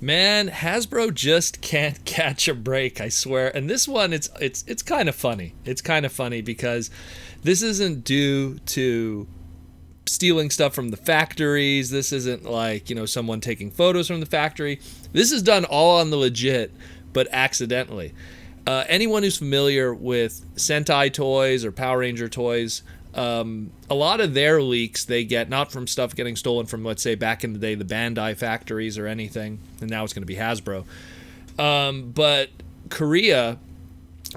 Man, Hasbro just can't catch a break, I swear. And this one, it's kind of funny. It's kind of funny because this isn't due to stealing stuff from the factories. This isn't like, someone taking photos from the factory. This is done all on the legit, but accidentally. Anyone who's familiar with Sentai toys or Power Ranger toys, a lot of their leaks they get not from stuff getting stolen from, let's say, back in the day, the Bandai factories or anything, and now it's going to be Hasbro. But Korea,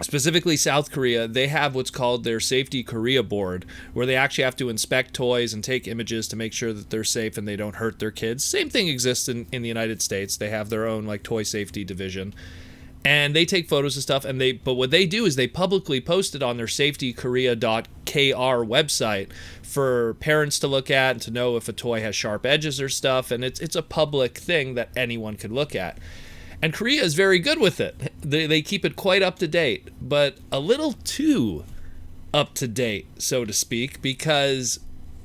specifically South Korea, they have what's called their Safety Korea Board, where they actually have to inspect toys and take images to make sure that they're safe and they don't hurt their kids. Same thing exists in the United States. They have their own toy safety division. And they take photos of stuff, but what they do is they publicly post it on their safetykorea.kr website for parents to look at and to know if a toy has sharp edges or stuff, and it's a public thing that anyone can look at. And Korea is very good with it. They keep it quite up to date, but a little too up to date, so to speak, because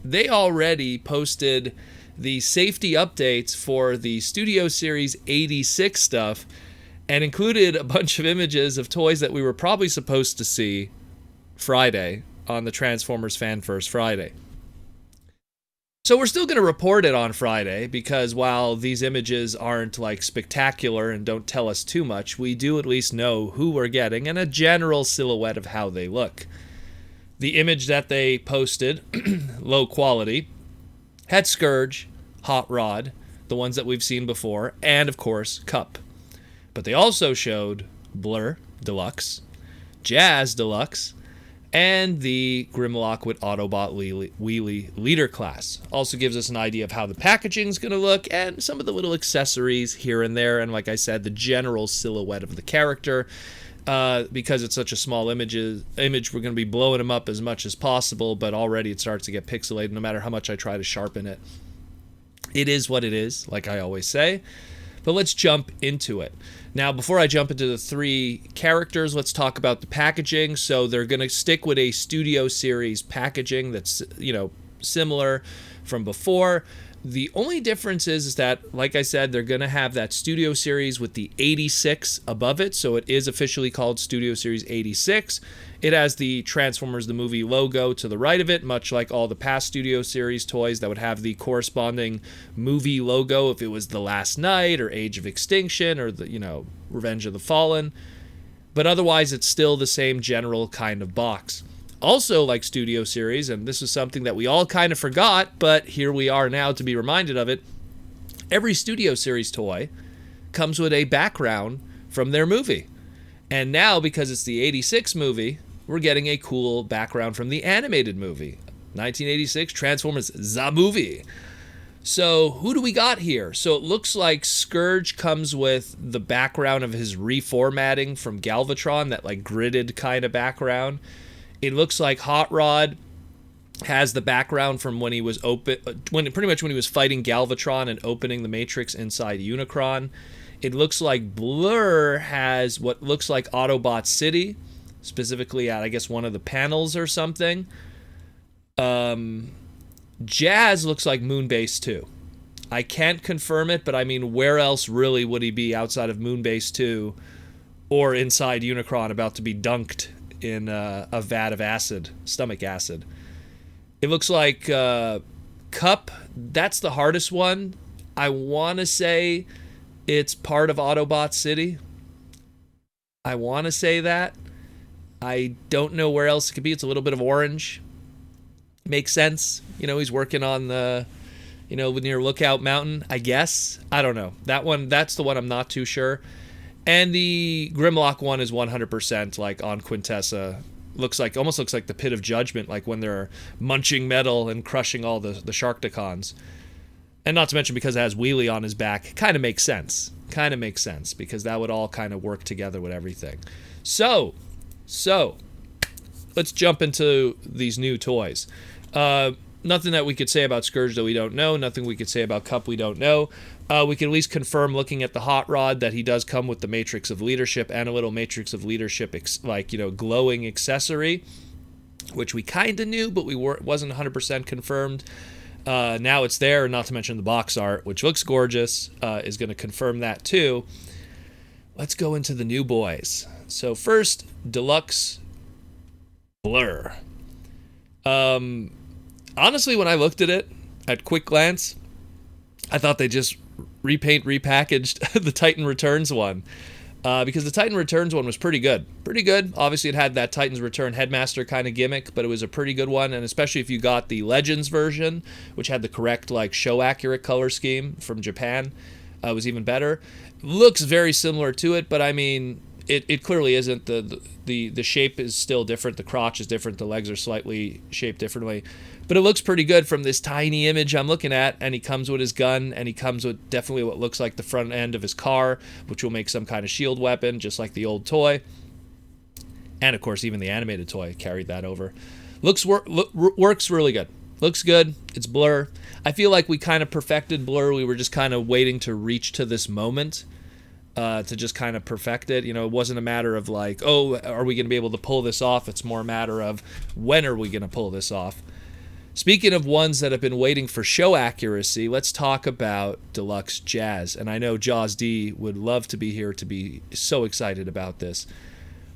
they already posted the safety updates for the Studio Series 86 stuff, and included a bunch of images of toys that we were probably supposed to see Friday on the Transformers Fan First Friday. So we're still going to report it on Friday, because while these images aren't spectacular and don't tell us too much, we do at least know who we're getting and a general silhouette of how they look. The image that they posted, low quality, had Scourge, Hot Rod, the ones that we've seen before, and of course, Cup. But they also showed Blurr Deluxe, Jazz Deluxe, and the Grimlock with Autobot Wheelie Leader class. Also gives us an idea of how the packaging is going to look and some of the little accessories here and there. And like I said, the general silhouette of the character. Because it's such a small image, we're going to be blowing them up as much as possible, but already it starts to get pixelated no matter how much I try to sharpen it. It is what it is, like I always say. But let's jump into it. Now, before I jump into the three characters, let's talk about the packaging. So they're going to stick with a Studio Series packaging that's, similar from before. The only difference is that, like I said, they're going to have that Studio Series with the 86 above it. So it is officially called Studio Series 86. It has the Transformers the Movie logo to the right of it, much like all the past Studio Series toys that would have the corresponding movie logo if it was The Last Night or Age of Extinction or the, Revenge of the Fallen. But otherwise, it's still the same general kind of box. Also, like Studio Series, and this is something that we all kind of forgot, but here we are now to be reminded of it, every Studio Series toy comes with a background from their movie. And now, because it's the 86 movie, we're getting a cool background from the animated movie. 1986 Transformers The Movie. So who do we got here? So it looks like Scourge comes with the background of his reformatting from Galvatron, that gridded kind of background. It looks like Hot Rod has the background from when he was when he was fighting Galvatron and opening the Matrix inside Unicron. It looks like Blurr has what looks like Autobot City, specifically at, I guess, one of the panels or something. Jazz looks like Moonbase 2. I can't confirm it, but I mean, where else really would he be outside of Moonbase 2 or inside Unicron about to be dunked in a vat of acid, stomach acid? It looks like Cup. That's the hardest one. I want to say it's part of Autobot City. I want to say that. I don't know where else it could be. It's a little bit of orange. Makes sense. He's working on the, near Lookout Mountain, I guess. I don't know. That's the one I'm not too sure. And the Grimlock one is 100% on Quintessa. Almost looks like the Pit of Judgment, when they're munching metal and crushing all the Sharkticons. And not to mention, because it has Wheelie on his back, kind of makes sense. Because that would all kind of work together with everything. So, let's jump into these new toys. Nothing that we could say about Scourge that we don't know. Nothing we could say about Cup we don't know. We can at least confirm, looking at the Hot Rod, that he does come with the Matrix of Leadership and a little Matrix of Leadership, glowing accessory, which we kind of knew, but wasn't 100% confirmed. Now it's there, not to mention the box art, which looks gorgeous, is going to confirm that too. Let's go into the new boys. So first, Deluxe Blurr. Honestly, when I looked at it at quick glance, I thought they just repackaged the Titan Returns one. Because the Titan Returns one was pretty good. Pretty good. Obviously, it had that Titan's Return Headmaster kind of gimmick, but it was a pretty good one, and especially if you got the Legends version, which had the correct, like, show-accurate color scheme from Japan, was even better. Looks very similar to it, but, I mean, it clearly isn't. The shape is still different. The crotch is different. The legs are slightly shaped differently. But it looks pretty good from this tiny image I'm looking at, and he comes with his gun, and he comes with definitely what looks like the front end of his car, which will make some kind of shield weapon, just like the old toy. And, of course, even the animated toy carried that over. Works really good. Looks good. It's Blurr. I feel like we kind of perfected Blurr. We were just kind of waiting to reach to this moment to just kind of perfect it. You know, it wasn't a matter of like, oh, are we going to be able to pull this off? It's more a matter of when are we going to pull this off? Speaking of ones that have been waiting for show accuracy, let's talk about Deluxe Jazz. And I know Jaws D would love to be here to be so excited about this.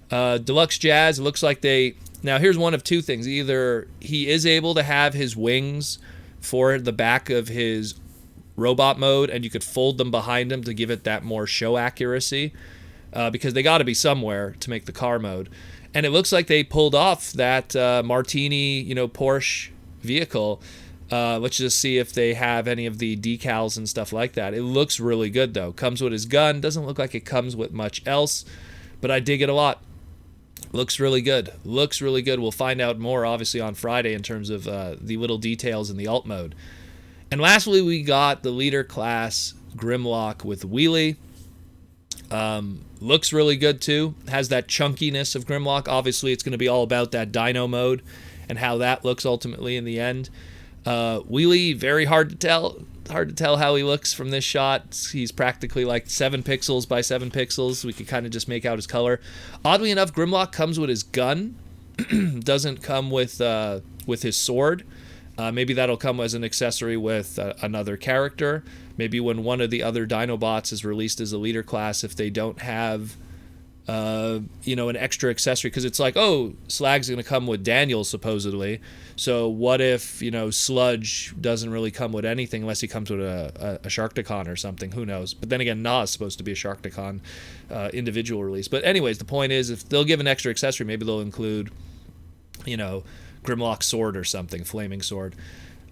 Deluxe Jazz, it looks like they... Now, here's one of two things. Either he is able to have his wings for the back of his robot mode, and you could fold them behind him to give it that more show accuracy, because they got to be somewhere to make the car mode. And it looks like they pulled off that Martini, Porsche vehicle. Let's just see if they have any of the decals and stuff like that. It looks really good, though. Comes with his gun. Doesn't look like it comes with much else, but I dig it a lot. Looks really good. Looks really good. We'll find out more, obviously, on Friday in terms of the little details in the alt mode. And lastly, we got the leader class Grimlock with Wheelie. Looks really good, too. Has that chunkiness of Grimlock. Obviously, it's going to be all about that dino mode and how that looks ultimately in the end. Wheelie, very hard to tell. Hard to tell how he looks from this shot. He's practically like 7 pixels by 7 pixels. We could kind of just make out his color. Oddly enough, Grimlock comes with his gun. Doesn't come with his sword. Maybe that'll come as an accessory with another character. Maybe when one of the other Dinobots is released as a leader class, if they don't have an extra accessory, because it's like, oh, Slag's going to come with Daniel supposedly, so what if Sludge doesn't really come with anything unless he comes with a Sharkticon or something? Who knows? But then again, Na is supposed to be a Sharkticon individual release. But anyways, the point is, if they'll give an extra accessory, maybe they'll include Grimlock's sword or something, flaming sword.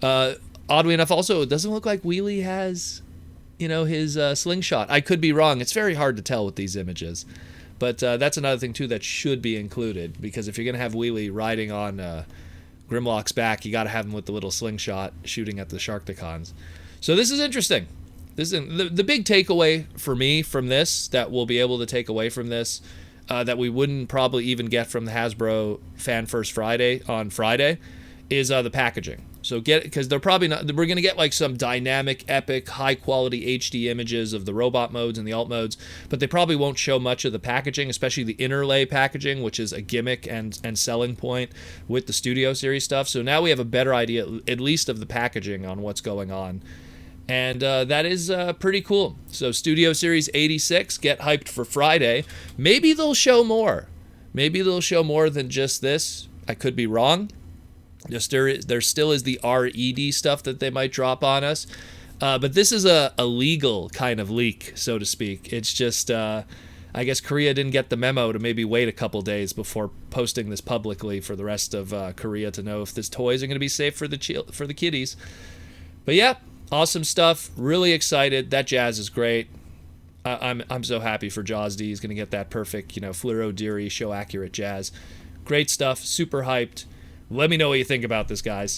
Oddly enough, also, it doesn't look like Wheelie has his slingshot. I could be wrong. It's very hard to tell with these images. But that's another thing, too, that should be included. Because if you're going to have Wheelie riding on Grimlock's back, you got to have him with the little slingshot shooting at the Sharkticons. So this is interesting. This is the big takeaway for me from this, that we'll be able to take away from this, that we wouldn't probably even get from the Hasbro Fan First Friday on Friday, is the packaging. So because they're probably not, we're going to get like some dynamic, epic, high quality HD images of the robot modes and the alt modes, but they probably won't show much of the packaging, especially the interlay packaging, which is a gimmick and selling point with the Studio Series stuff. So now we have a better idea, at least of the packaging on what's going on. And that is pretty cool. So Studio Series 86, get hyped for Friday. Maybe they'll show more. Maybe they'll show more than just this. I could be wrong. There still is the RED stuff that they might drop on us. But this is a legal kind of leak, so to speak. It's just, I guess Korea didn't get the memo to maybe wait a couple days before posting this publicly for the rest of Korea to know if this toys are going to be safe for the kiddies. But yeah, awesome stuff. Really excited. That jazz is great. I'm so happy for Jaws D. He's going to get that perfect, fluoro deary, show accurate jazz. Great stuff. Super hyped. Let me know what you think about this, guys.